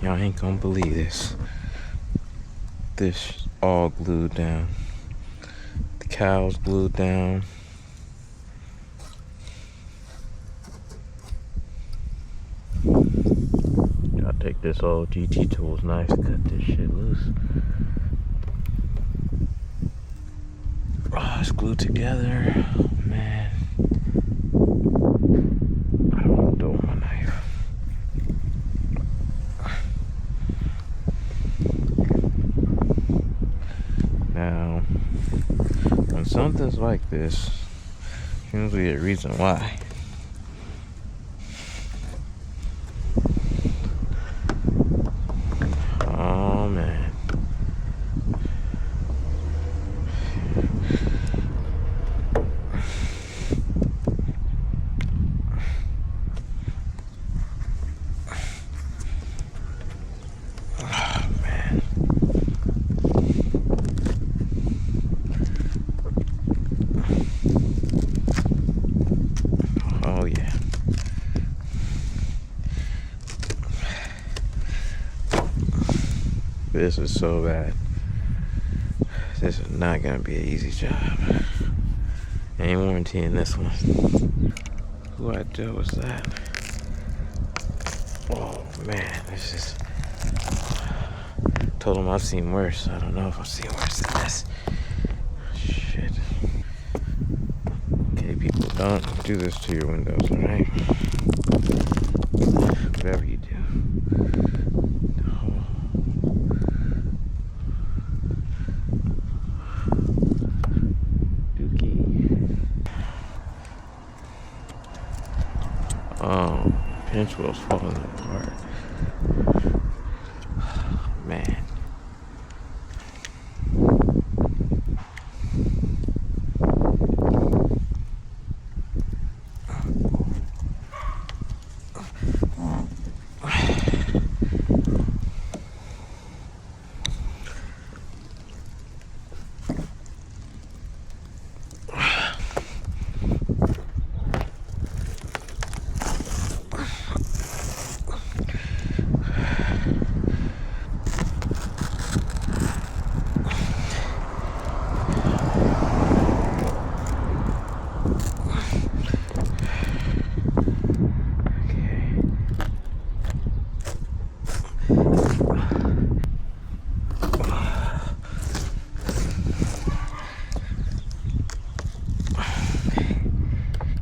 Y'all ain't gonna believe this. This all glued down. The cow's glued down. I'll take this old GT tool's knife to cut this shit loose. Oh, it's glued together. Oh, man. I don't want to throw my knife. Now, when something's like this, usually a reason why. Oh man. Oh man. Oh yeah. This is so bad. This is not gonna be an easy job. Ain't warrantying this one. Who I do was that? Oh man, this is. Told him I've seen worse. I don't know if I've seen worse than this. Shit. Okay, people, don't do this to your windows, alright? Whatever you do. Oh, pinch wheel's falling apart. Man.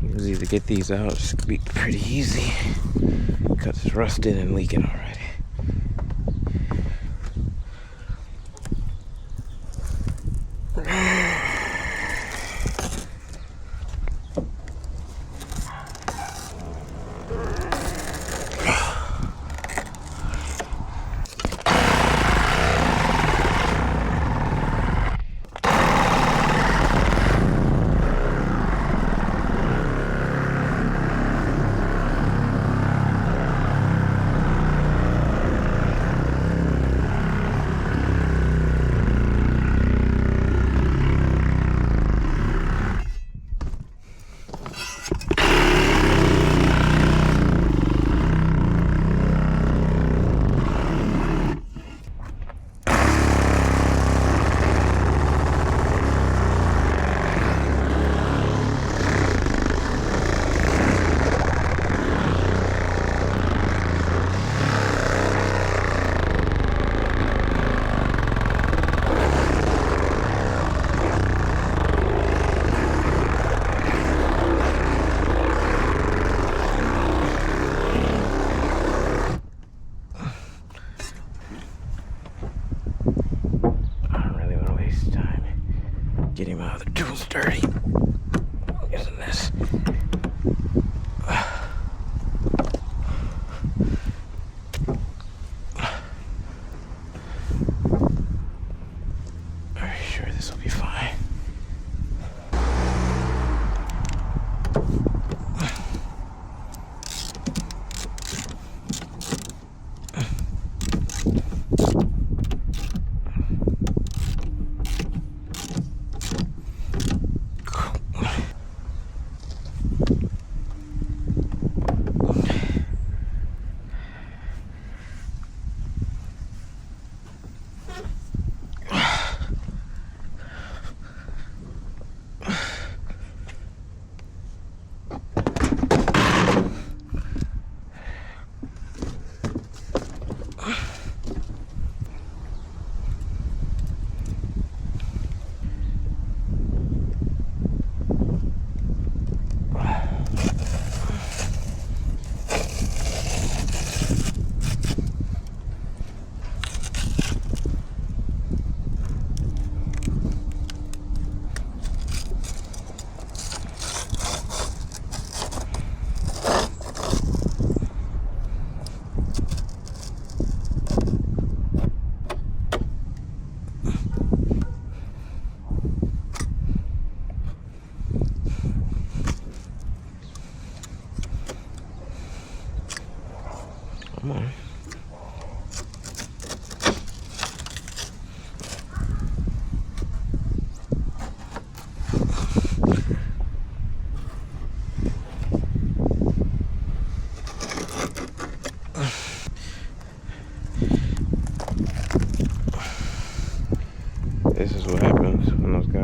Usually to get these out, it's gonna be pretty easy because it's rusted and leaking already. Get him out of the tools dirty. Isn't this? Are you sure this will be fine?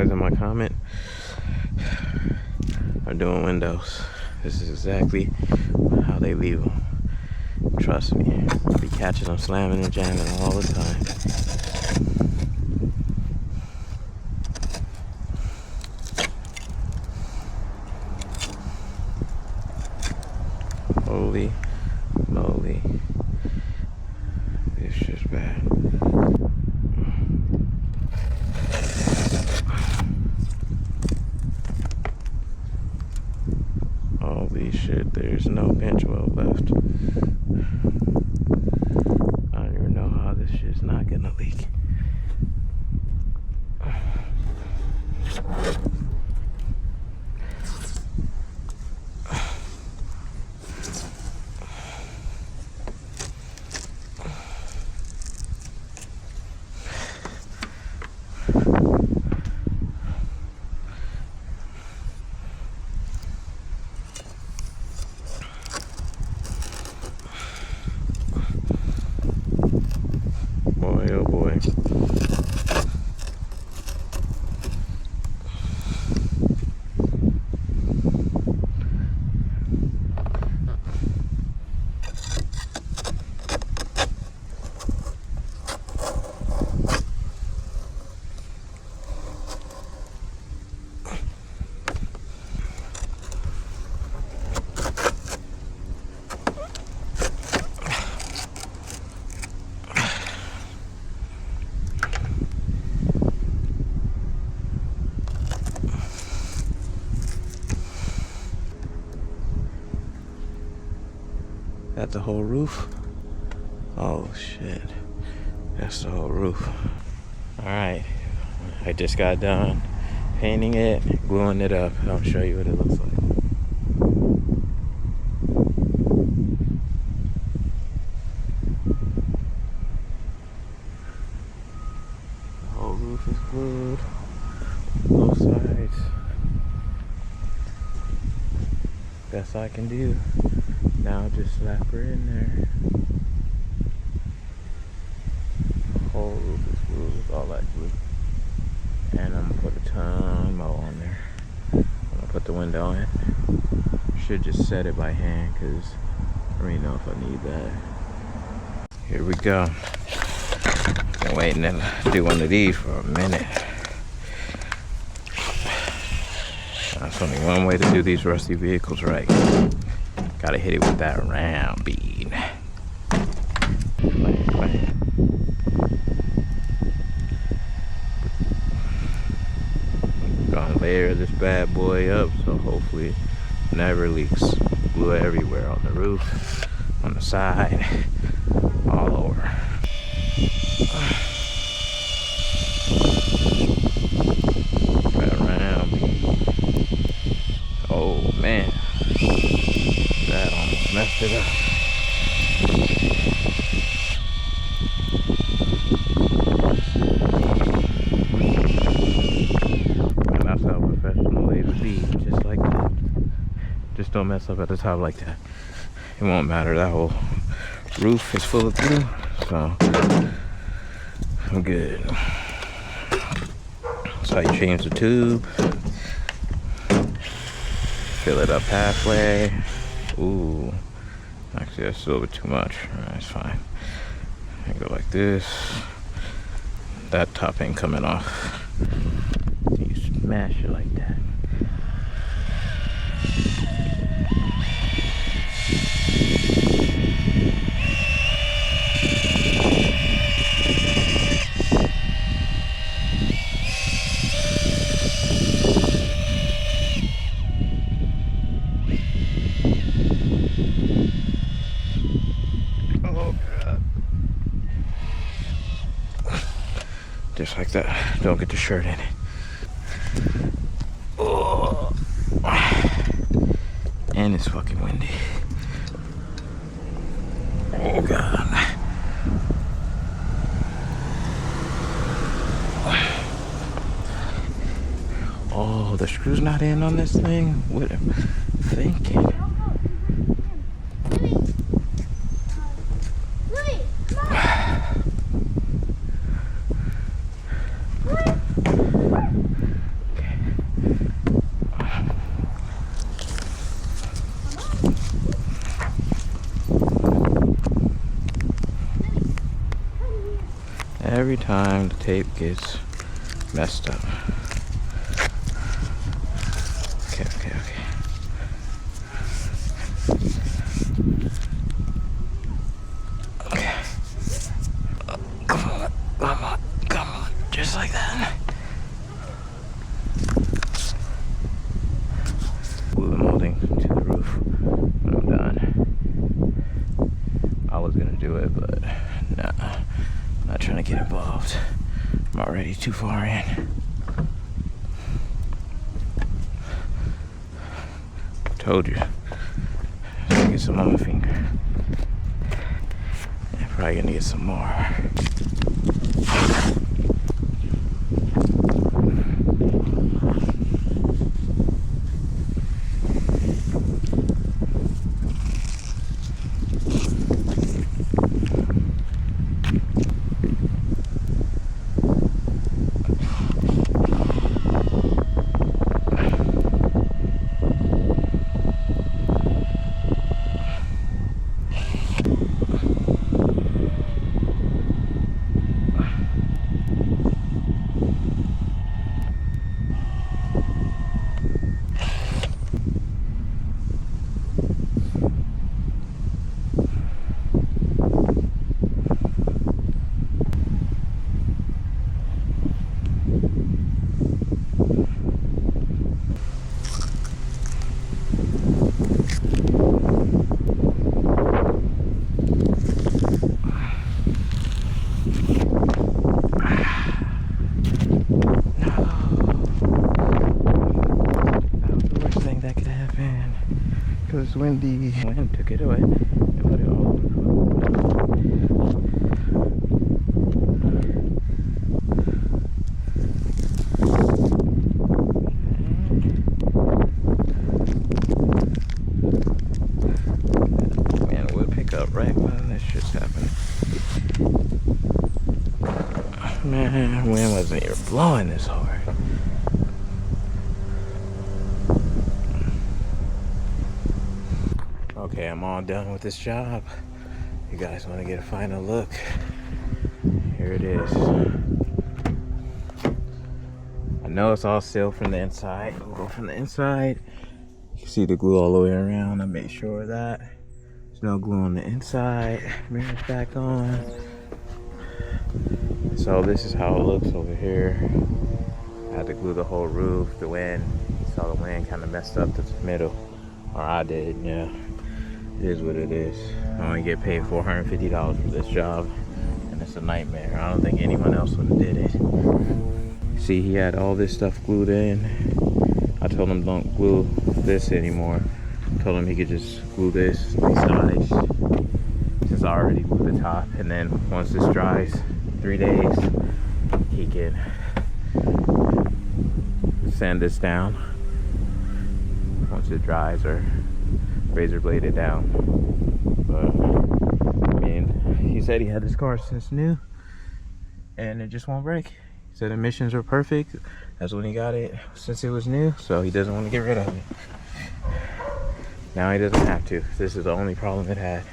guys in my comment are doing windows. This is exactly how they leave them. Trust me, I'll be catching them slamming and jamming all the time. Holy moly. It's just bad. Holy shit, there's no bench well left. I don't even know how this shit's not gonna leak. Boy, oh boy. That's the whole roof? Oh shit. That's the whole roof. Alright. I just got done painting it, gluing it up. I'll show you what it looks like. The whole roof is glued. Both sides. Best I can do. Now just slap her in there. The whole roof is glued with all that glue. And I'm gonna put a ton more on there. I'm gonna put the window in. Should just set it by hand because I don't really know if I need that. Here we go. Been waiting to do one of these for a minute. That's only one way to do these rusty vehicles right. Gotta hit it with that round bead. Bang, bang. Gonna layer this bad boy up so hopefully it never leaks. Glue everywhere on the roof, on the side, all over. That round bead. Oh man. That almost messed it up. And that's how professional ladies be, just like that. Just don't mess up at the top like that. It won't matter. That whole roof is full of glue, so I'm good. That's how you change the tube. Fill it up halfway. Ooh, actually that's a little bit too much. That's fine. I go like this. That top ain't coming off. You smash it like that. Just like that. Don't get the shirt in it. Oh. And it's fucking windy. Oh god. Oh, the screw's not in on this thing? What am I thinking? Every time the tape gets messed up. Okay. Okay. Come on. Just like that. Glue the molding to the roof when I'm done. I was gonna do it, but nah. I'm not trying to get involved. I'm already too far in. Told you. Get some on my finger. I'm probably gonna get some more. It was windy. Wind took it away and put it all over the man, it would pick up right when this just happened. Man, wind wasn't even blowing this hard. Okay, I'm all done with this job. You guys want to get a final look? Here it is. I know it's all sealed from the inside. We'll go from the inside. You can see the glue all the way around. I made sure of that. There's no glue on the inside. Mirrors back on. So this is how it looks over here. I had to glue the whole roof. The wind, you saw the wind kind of messed up the middle. Or I did, yeah. It is what it is. I only get paid $450 for this job, and it's a nightmare. I don't think anyone else would have did it. See, he had all this stuff glued in. I told him don't glue this anymore. I told him he could just glue these sides, since I already glued the top. And then once this dries, 3 days, he can sand this down. Once it dries, or razor blade it down. But I mean, he said he had this car since new and it just won't break. He said emissions are perfect. That's when he got it, since it was new, so he doesn't want to get rid of it. Now he doesn't have to. This is the only problem it had.